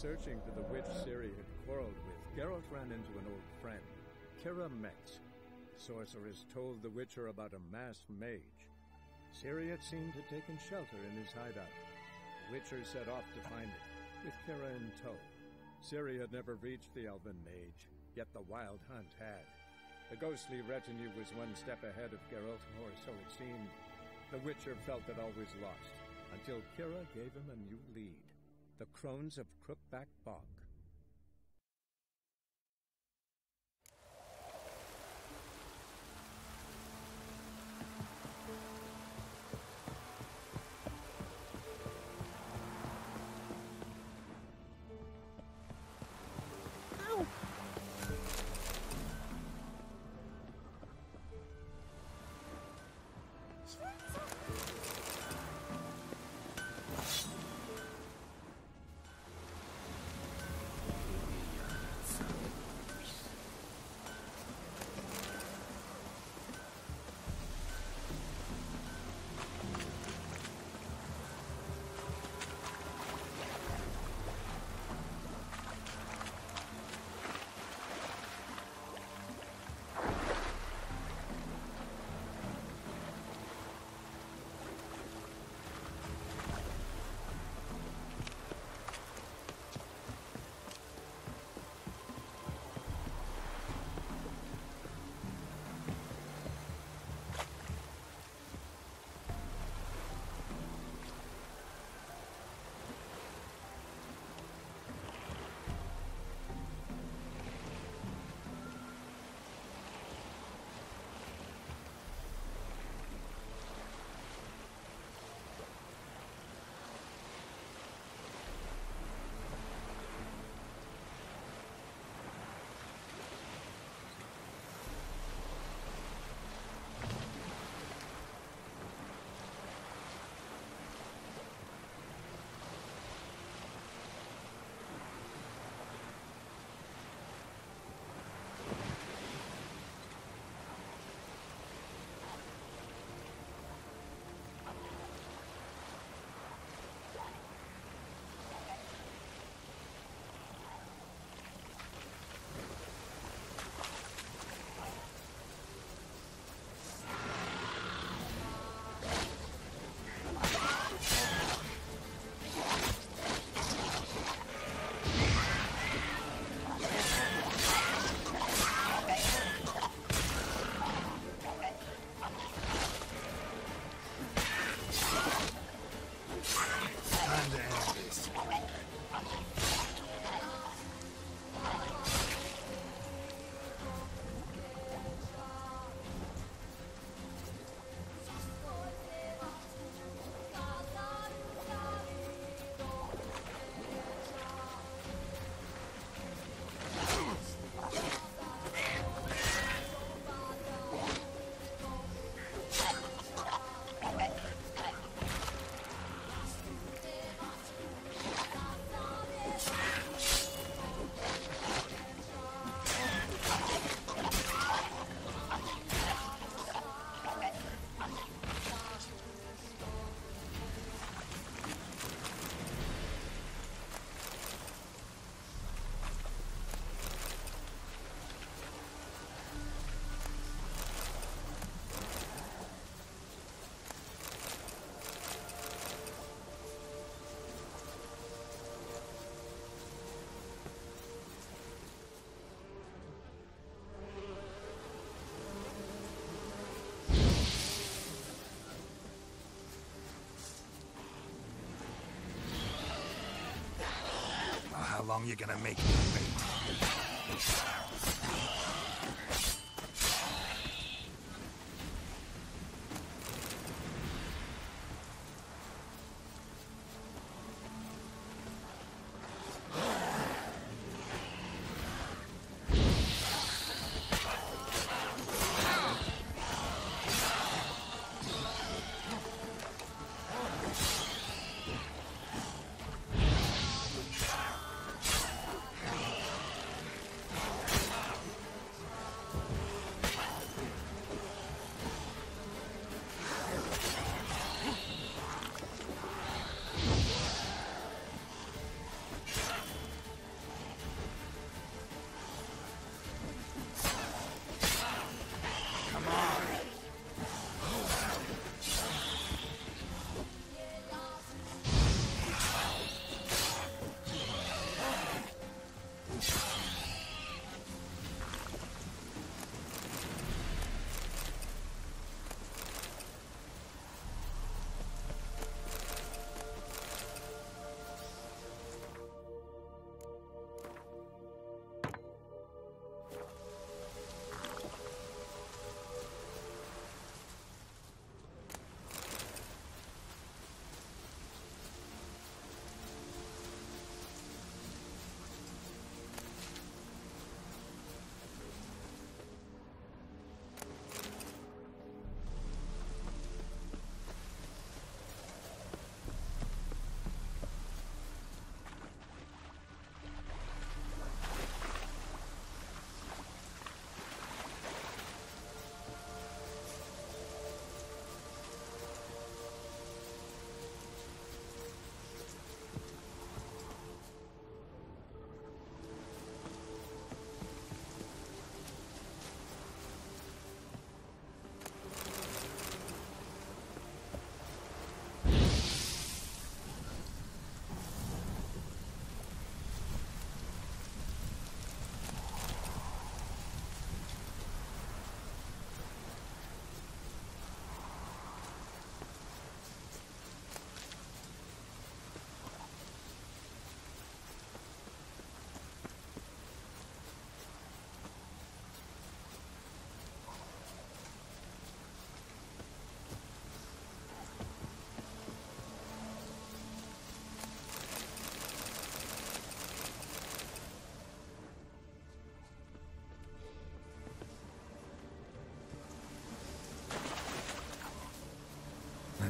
searching for the witch Ciri had quarreled with, Geralt ran into an old friend, Kira Metz. Sorceress told the Witcher about a masked mage. Ciri, it seemed, had taken shelter in his hideout. The Witcher set off to find it, with Kira in tow. Ciri had never reached the elven mage, yet the wild hunt had. The ghostly retinue was one step ahead of Geralt, or so it seemed. The Witcher felt that all was lost, until Kira gave him a new lead. The Crones of Crookback Bog. How long you gonna make me wait?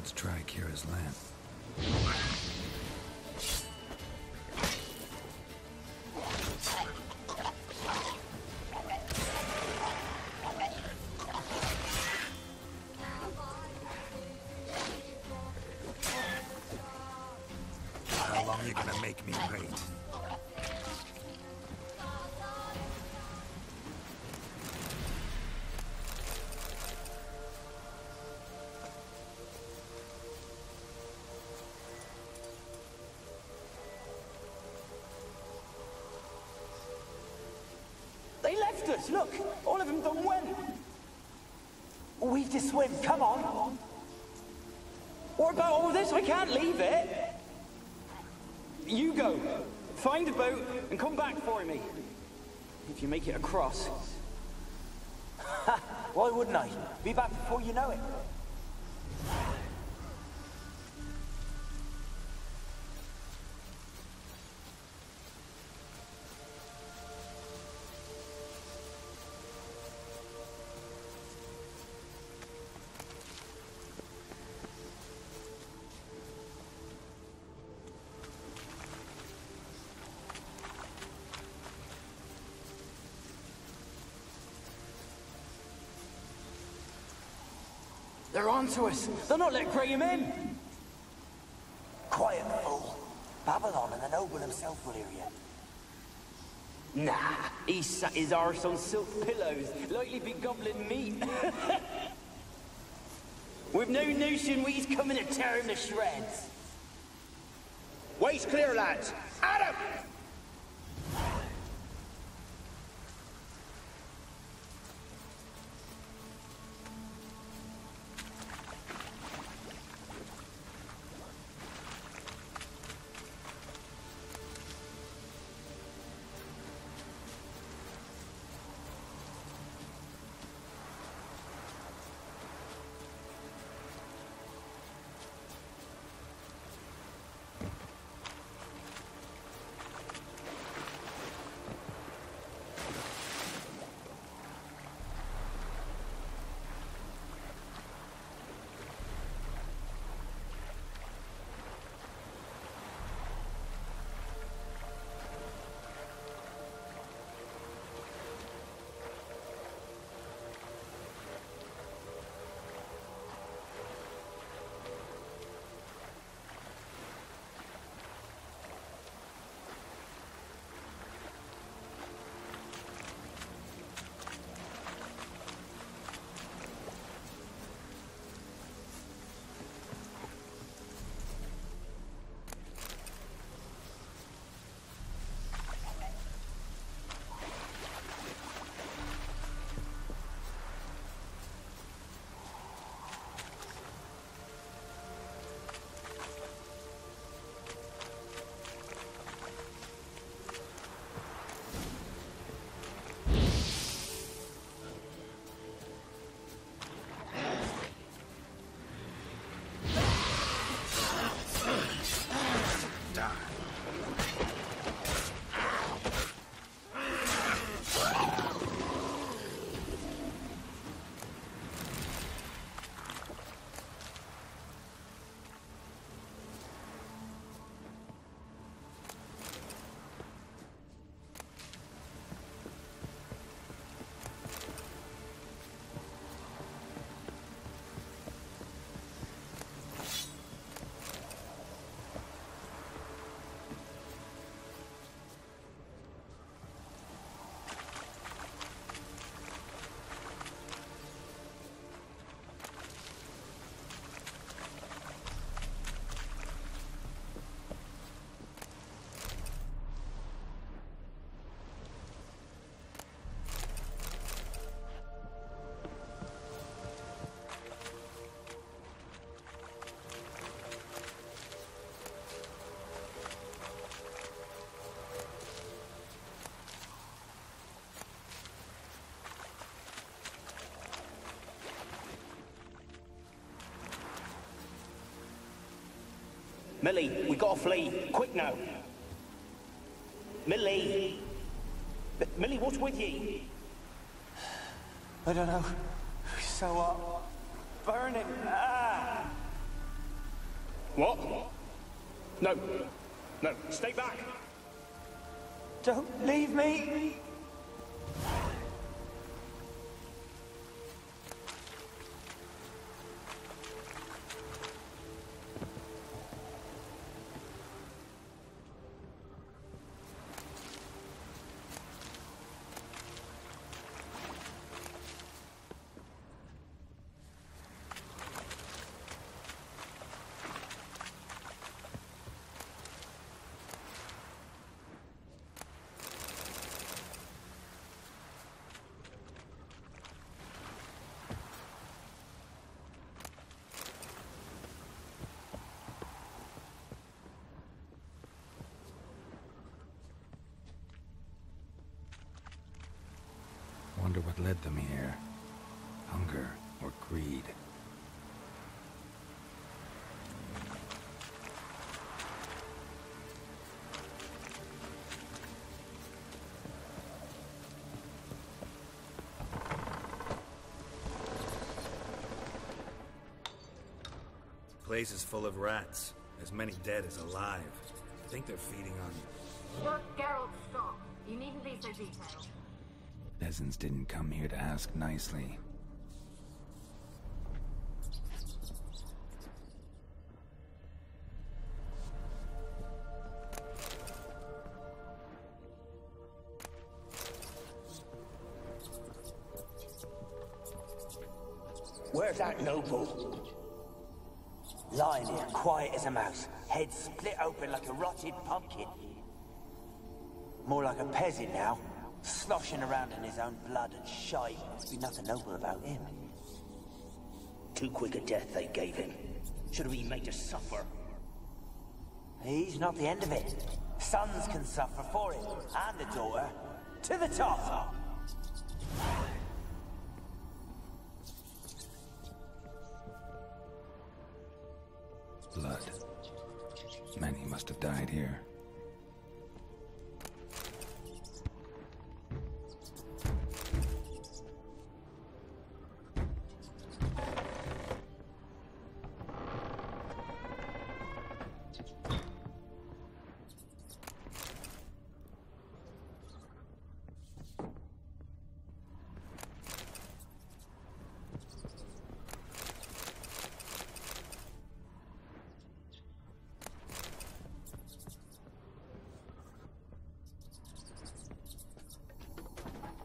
Let's try Kira's land. How long you gonna make me wait? They left us, look! All of them done went! We've to swim, come on! What about all this? I can't leave it! You go, find a boat and come back for me. If you make it across. Ha! Why wouldn't I? Be back before you know it. They're on to us. They'll not let Graham in. Quiet, fool. Babylon and the noble himself will hear you. Nah, he sat his arse on silk pillows, likely be gobbling meat. We've no notion we's coming to tear him to shreds. Waist clear, lads. Adam! Millie, we gotta flee. Quick now. Millie. Millie, what's with ye? I don't know. So, burning. Ah! What? No. No, stay back. Don't leave me! Wonder what led them here. Hunger or greed. Place is full of rats. As many dead as alive. I think they're feeding on... Look, Geralt, stop. You needn't be so detailed. Peasants didn't come here to ask nicely. Where's that noble? Lying here, quiet as a mouse, head split open like a rotted pumpkin. More like a peasant now, sloshing around in his own blood and shite. Must be nothing noble about him. Too quick a death they gave him. Should have been made to suffer. He's not the end of it. Sons can suffer for it, and the daughter. To the top! Blood. Many must have died here.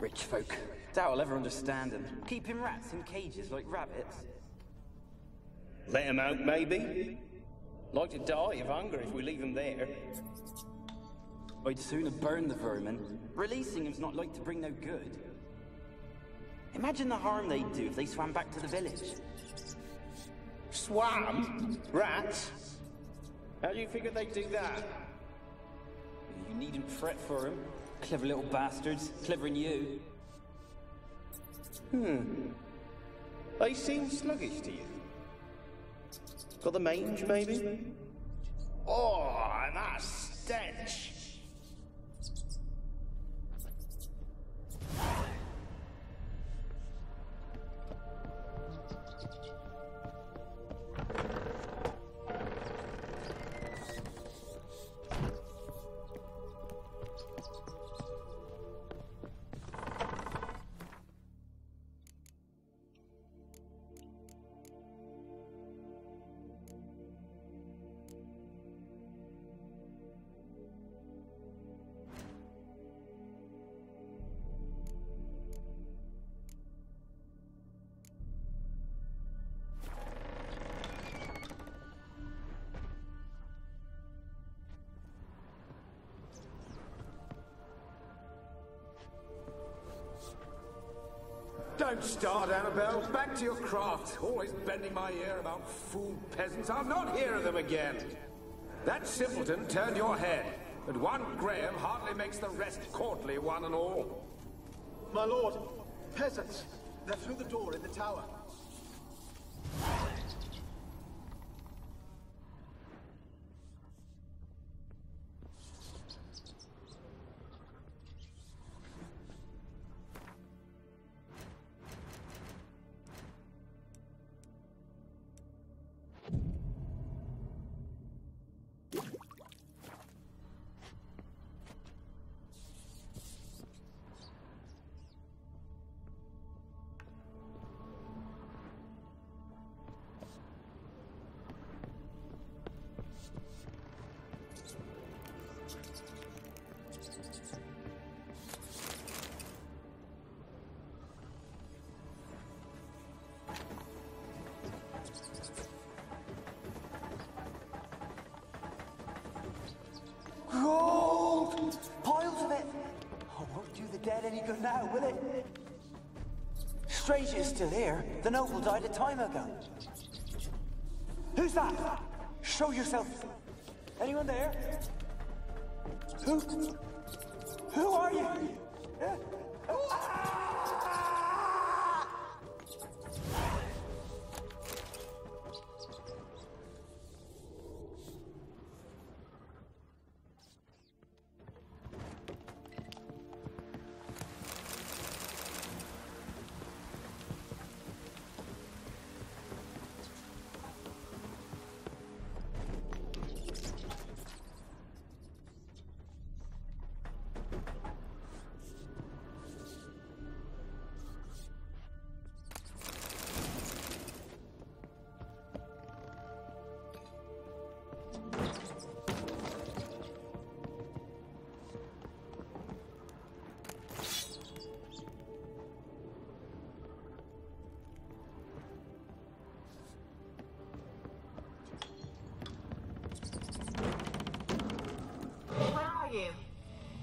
Rich folk. Doubt I'll ever understand them. Keeping rats in cages like rabbits. Let him out, maybe? Like to die of hunger if we leave him there. I'd sooner burn the vermin. Releasing them's not like to bring no good. Imagine the harm they'd do if they swam back to the village. Swam? Rats? How do you figure they'd do that? You needn't fret for them. Clever little bastards. Clever than you. They seem sluggish to you. Got the mange, maybe? Oh, and that stench! Don't start, Annabelle. Back to your craft. Always bending my ear about fool peasants. I'll not hear of them again. That simpleton turned your head, but one Graham hardly makes the rest courtly, one and all. My lord, peasants. They're through the door in the tower. dead any good now, will it? Strange it's still here. The noble died a time ago. Who's that? Show yourself. Anyone there? Who are you?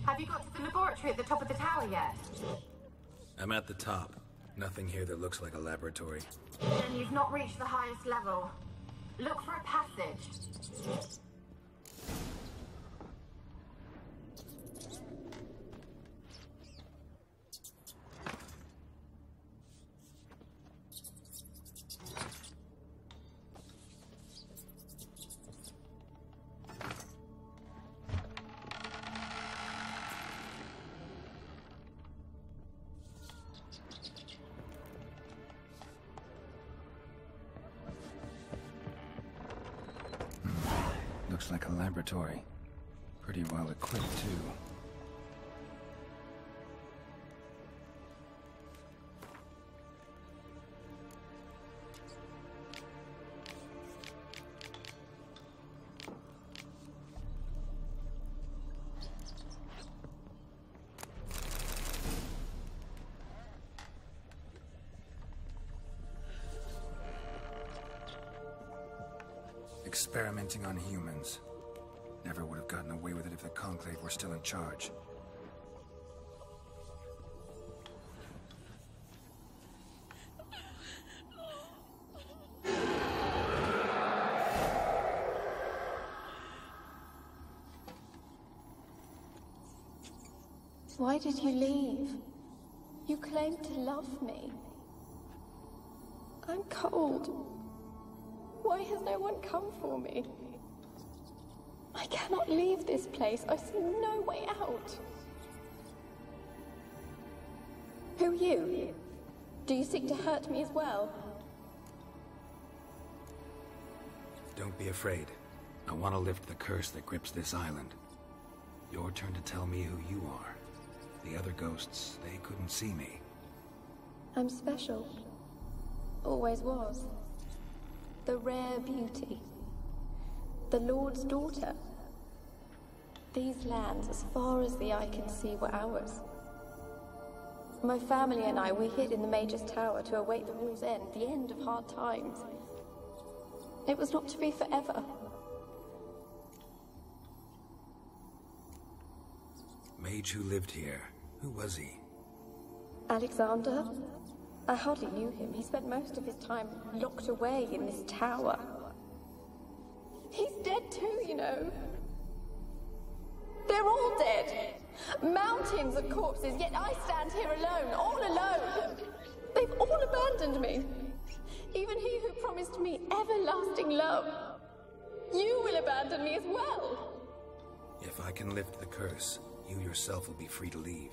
Have you got to the laboratory at the top of the tower yet? I'm at the top. Nothing here that looks like a laboratory. Then you've not reached the highest level. Look for a passage. Looks like a laboratory. Pretty well equipped, too. Experimenting on humans. Never would have gotten away with it if the Conclave were still in charge. Why did you leave? You claimed to love me. I'm cold. Why has no one come for me? I cannot leave this place. I see no way out. Who are you? Do you seek to hurt me as well? Don't be afraid. I want to lift the curse that grips this island. Your turn to tell me who you are. The other ghosts, they couldn't see me. I'm special. Always was. The rare beauty. The Lord's daughter. These lands, as far as the eye can see, were ours. My family and I, we hid in the Major's Tower to await the war's end, the end of hard times. It was not to be forever. Mage who lived here. Who was he? Alexander? I hardly knew him. He spent most of his time locked away in this tower. He's dead too, you know. They're all dead. Mountains of corpses, yet I stand here alone, all alone. They've all abandoned me. Even he who promised me everlasting love. You will abandon me as well. If I can lift the curse, you yourself will be free to leave.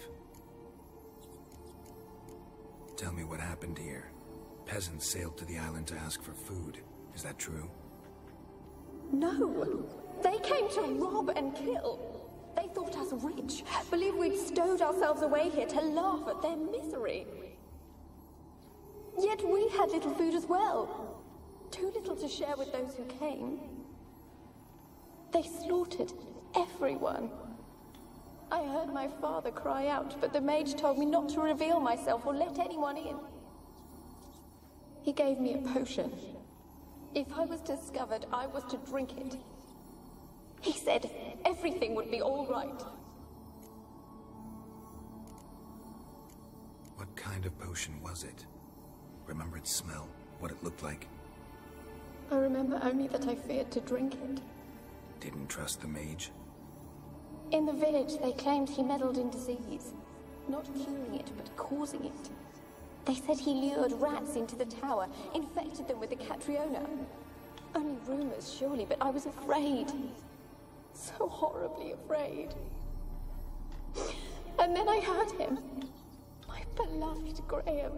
Tell me what happened here. Peasants sailed to the island to ask for food. Is that true? No. They came to rob and kill. They thought us rich, believed we'd stowed ourselves away here to laugh at their misery. Yet we had little food as well. Too little to share with those who came. They slaughtered everyone. I heard my father cry out, but the mage told me not to reveal myself or let anyone in. He gave me a potion. If I was discovered, I was to drink it. He said everything would be all right. What kind of potion was it? Remember its smell? What it looked like? I remember only that I feared to drink it. Didn't trust the mage? In the village, they claimed he meddled in disease. Not curing it, but causing it. They said he lured rats into the tower, infected them with the Catriona. Only rumors, surely, but I was afraid. So horribly afraid. And then I heard him. My beloved Graham.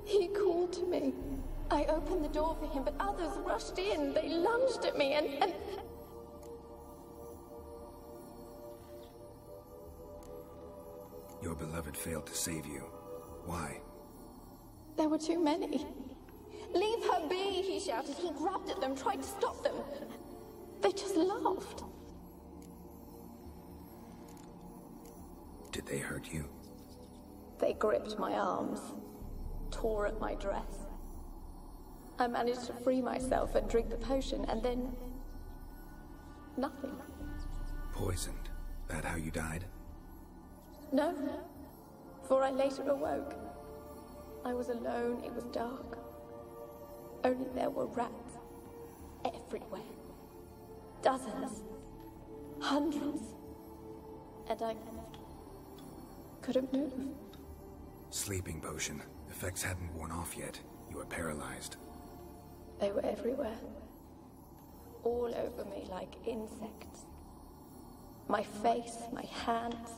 He called to me. I opened the door for him, but others rushed in. They lunged at me and... Your beloved failed to save you. Why? There were too many. Leave her be, he shouted. He grabbed at them, tried to stop them. They just laughed. Did they hurt you? They gripped my arms, tore at my dress. I managed to free myself and drink the potion, and then... nothing. Poisoned? That how you died? No, for I later awoke. I was alone, it was dark. Only there were rats. Everywhere. Dozens. Hundreds. And I couldn't move. Sleeping potion. Effects hadn't worn off yet. You were paralyzed. They were everywhere. All over me like insects. My face, my hands.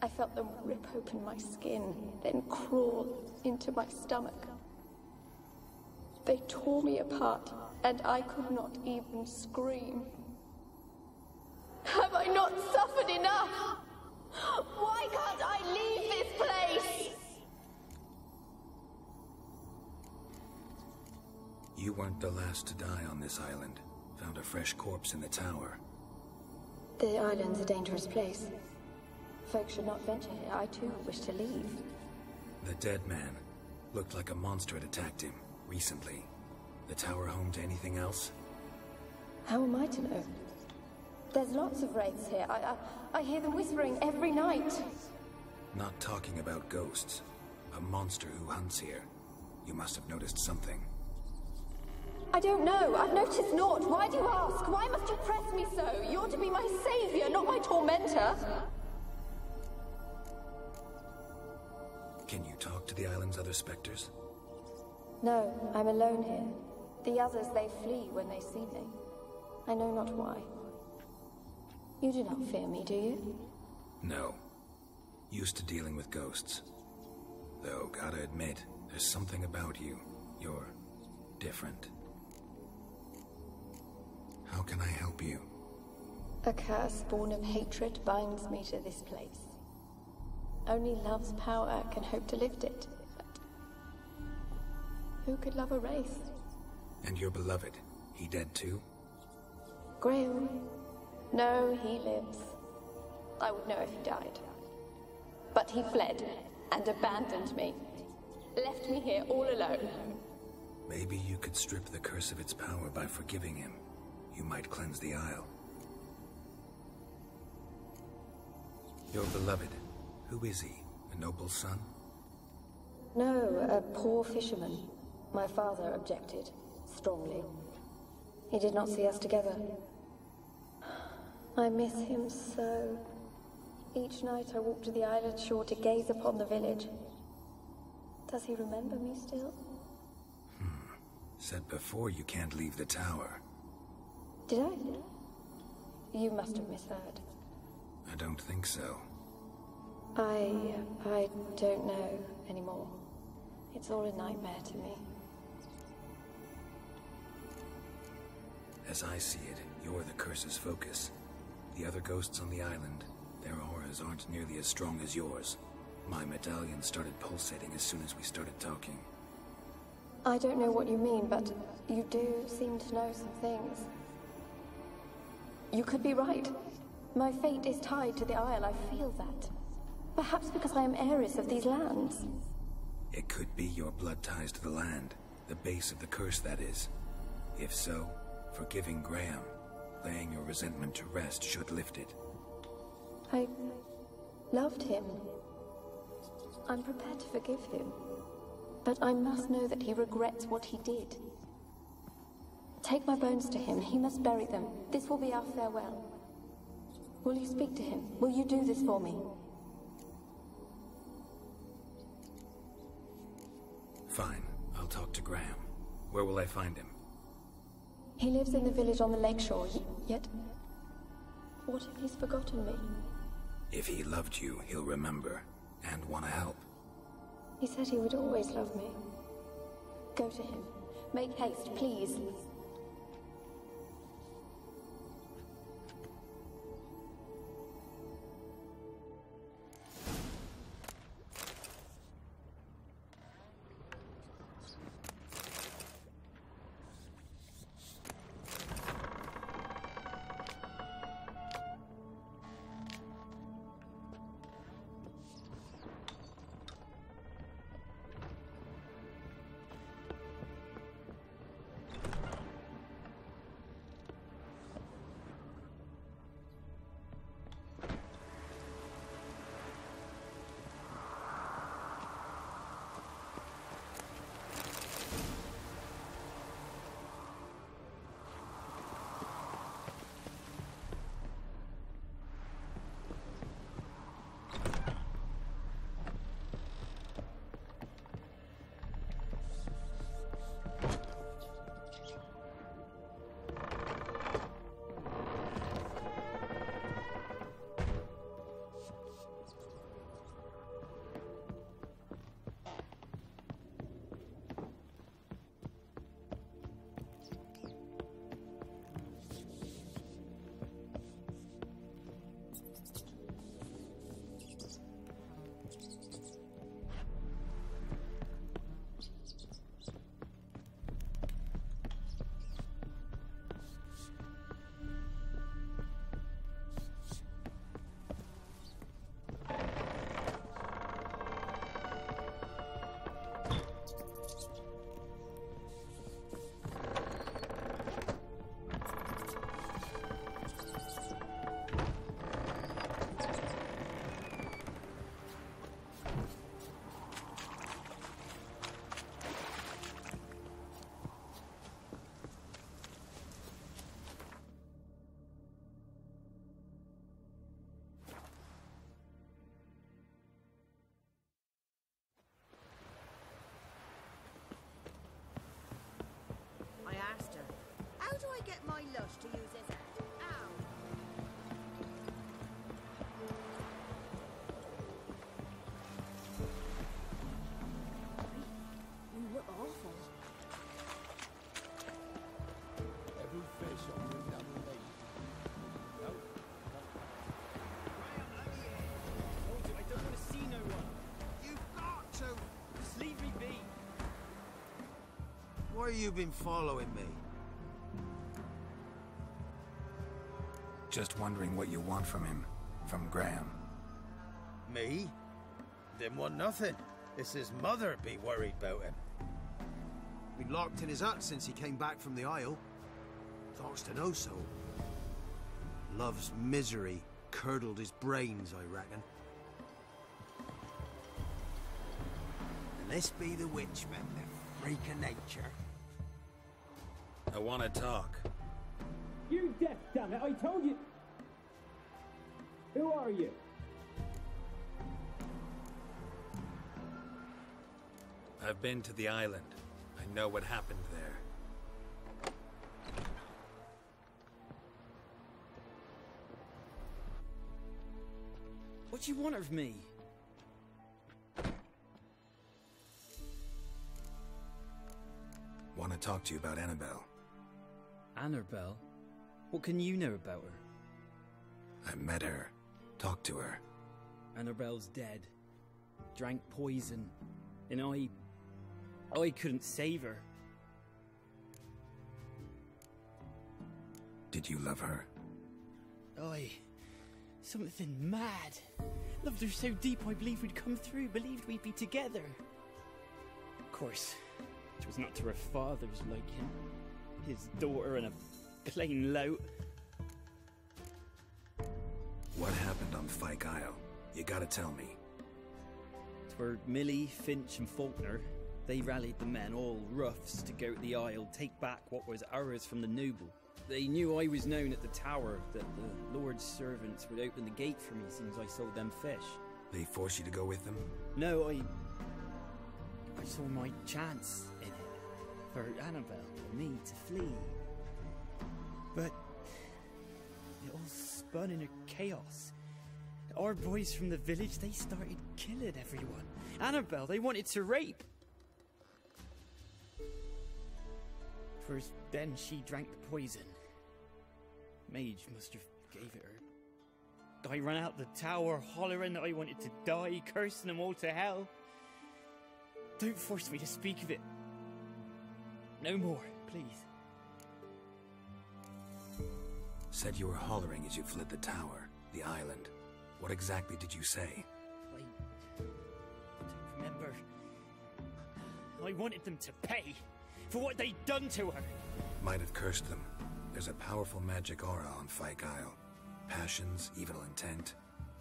I felt them rip open my skin, then crawl into my stomach. They tore me apart, and I could not even scream. Have I not suffered enough? Why can't I leave this place? You weren't the last to die on this island. Found a fresh corpse in the tower. The island's a dangerous place. Folks should not venture here. I too wish to leave. The dead man. Looked like a monster had attacked him, recently. The tower home to anything else? How am I to know? There's lots of wraiths here. I hear them whispering every night. Not talking about ghosts. A monster who hunts here. You must have noticed something. I don't know. I've noticed naught. Why do you ask? Why must you press me so? You're to be my savior, not my tormentor. Can you talk to the island's other specters? No, I'm alone here. The others, they flee when they see me. I know not why. You do not fear me, do you? No. Used to dealing with ghosts. Though, gotta admit, there's something about you. You're different. How can I help you? A curse born of hatred binds me to this place. Only love's power can hope to lift it. But who could love a wraith? And your beloved, he dead too? Graham? No, he lives. I would know if he died. But he fled and abandoned me. Left me here all alone. Maybe you could strip the curse of its power by forgiving him. You might cleanse the Isle. Your beloved, who is he? A noble son? No, a poor fisherman. My father objected, strongly. He did not see us together. I miss him so. Each night I walk to the island shore to gaze upon the village. Does he remember me still? Said before you can't leave the tower. Did I? You must have misheard. I don't think so. I don't know anymore. It's all a nightmare to me. As I see it, you're the curse's focus. The other ghosts on the island, their auras aren't nearly as strong as yours. My medallion started pulsating as soon as we started talking. I don't know what you mean, but you do seem to know some things. You could be right. My fate is tied to the Isle, I feel that. Perhaps because I am heiress of these lands. It could be your blood ties to the land, the base of the curse, that is. If so, forgiving Graham, laying your resentment to rest should lift it. I loved him. I'm prepared to forgive him. But I must know that he regrets what he did. Take my bones to him. He must bury them. This will be our farewell. Will you speak to him? Will you do this for me? Fine. I'll talk to Graham. Where will I find him? He lives in the village on the lakeshore, yet... What if he's forgotten me? If he loved you, he'll remember, and want to help. He said he would always love me. Go to him. Make haste, please. How do I get my lush to use his hand? Ow! You look awful. Every fish on the double lake. No. Told you, I don't want to see no one. You've got to! Just leave me be. Why have you been following me? Just wondering what you want from him. From Graham. Me? Didn't want nothing. It's his mother be worried about him. Been locked in his hut since he came back from the Isle. Thoughts to know so. Love's misery curdled his brains, I reckon. And this be the witchman, the freak of nature. I want to talk. You deaf, damn it! I told you. Who are you? I've been to the island. I know what happened there. What do you want of me? Want to talk to you about Annabelle. Annabelle? What can you know about her? I met her. Talked to her. Annabelle's dead. Drank poison. And I couldn't save her. Did you love her? Something mad. Loved her so deep I believed we'd come through, believed we'd be together. Of course, it was not to her father's liking. His daughter and a plain lout. What happened on Fyke Isle? You gotta tell me. were Millie, Finch and Faulkner. They rallied the men, all roughs, to go to the Isle, take back what was ours from the noble. They knew I was known at the tower, that the Lord's servants would open the gate for me since I sold them fish. They forced you to go with them? No, I saw my chance in it, for Annabelle and me to flee. But it all spun in a chaos. Our boys from the village, they started killing everyone. Annabelle, they wanted to rape. First, then she drank the poison. Mage must have gave it her. I ran out the tower, hollering that I wanted to die, cursing them all to hell. Don't force me to speak of it. No more, please. Said you were hollering as you fled the tower, the island. What exactly did you say? I don't remember. I wanted them to pay for what they'd done to her. Might have cursed them. There's a powerful magic aura on Fyke Isle. Passions, evil intent,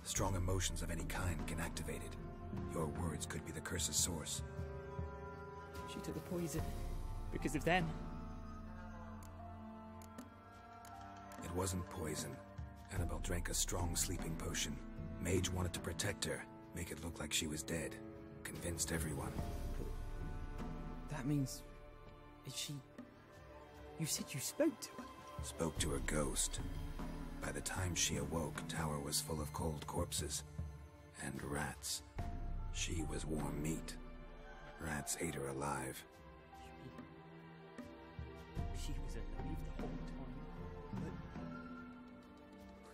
strong emotions of any kind can activate it. Your words could be the curse's source. She took the poison because of them. It wasn't poison. Annabelle drank a strong sleeping potion. Mage wanted to protect her, make it look like she was dead. Convinced everyone. That means... is she... You said you spoke to her? Spoke to a ghost. By the time she awoke, tower was full of cold corpses. And rats. She was warm meat. Rats ate her alive. She was alive the whole time. But...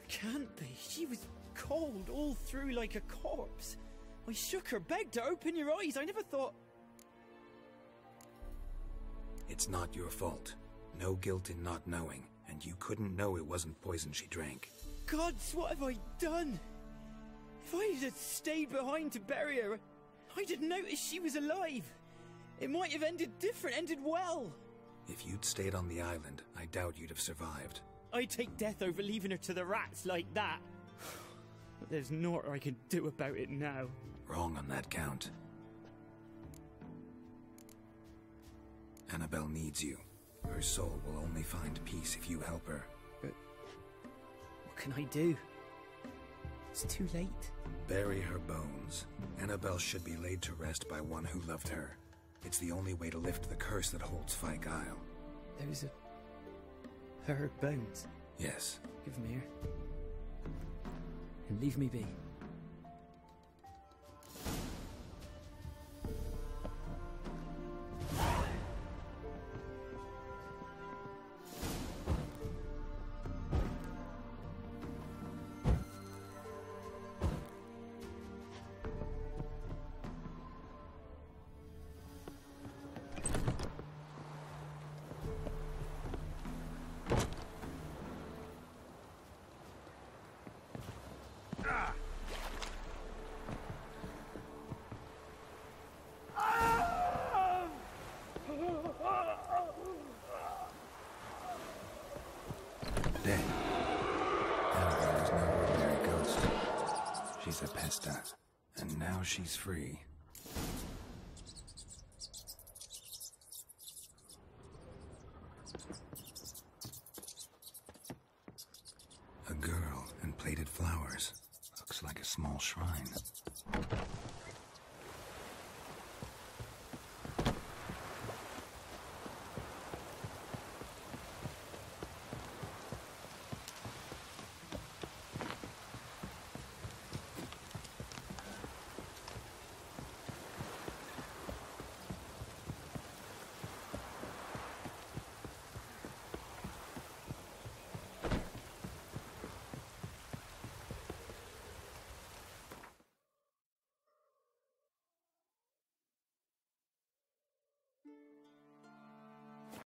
can't be. She was cold all through like a corpse. I shook her, begged her, open your eyes. I never thought... It's not your fault. No guilt in not knowing, and you couldn't know it wasn't poison she drank. Gods, what have I done? If I had stayed behind to bury her, I'd have noticed she was alive. It might have ended different, ended well. If you'd stayed on the island, I doubt you'd have survived. I'd take death over leaving her to the rats like that. But there's naught I can do about it now. Wrong on that count. Annabelle needs you. Her soul will only find peace if you help her. But what can I do? It's too late. Bury her bones. Annabelle should be laid to rest by one who loved her. It's the only way to lift the curse that holds Fyke Isle. There's her bones? Yes. Give them here. And leave me be. Dead. Annabelle was no ordinary ghost. She's a pesta, and now she's free. A girl and plated flowers. Looks like a small shrine.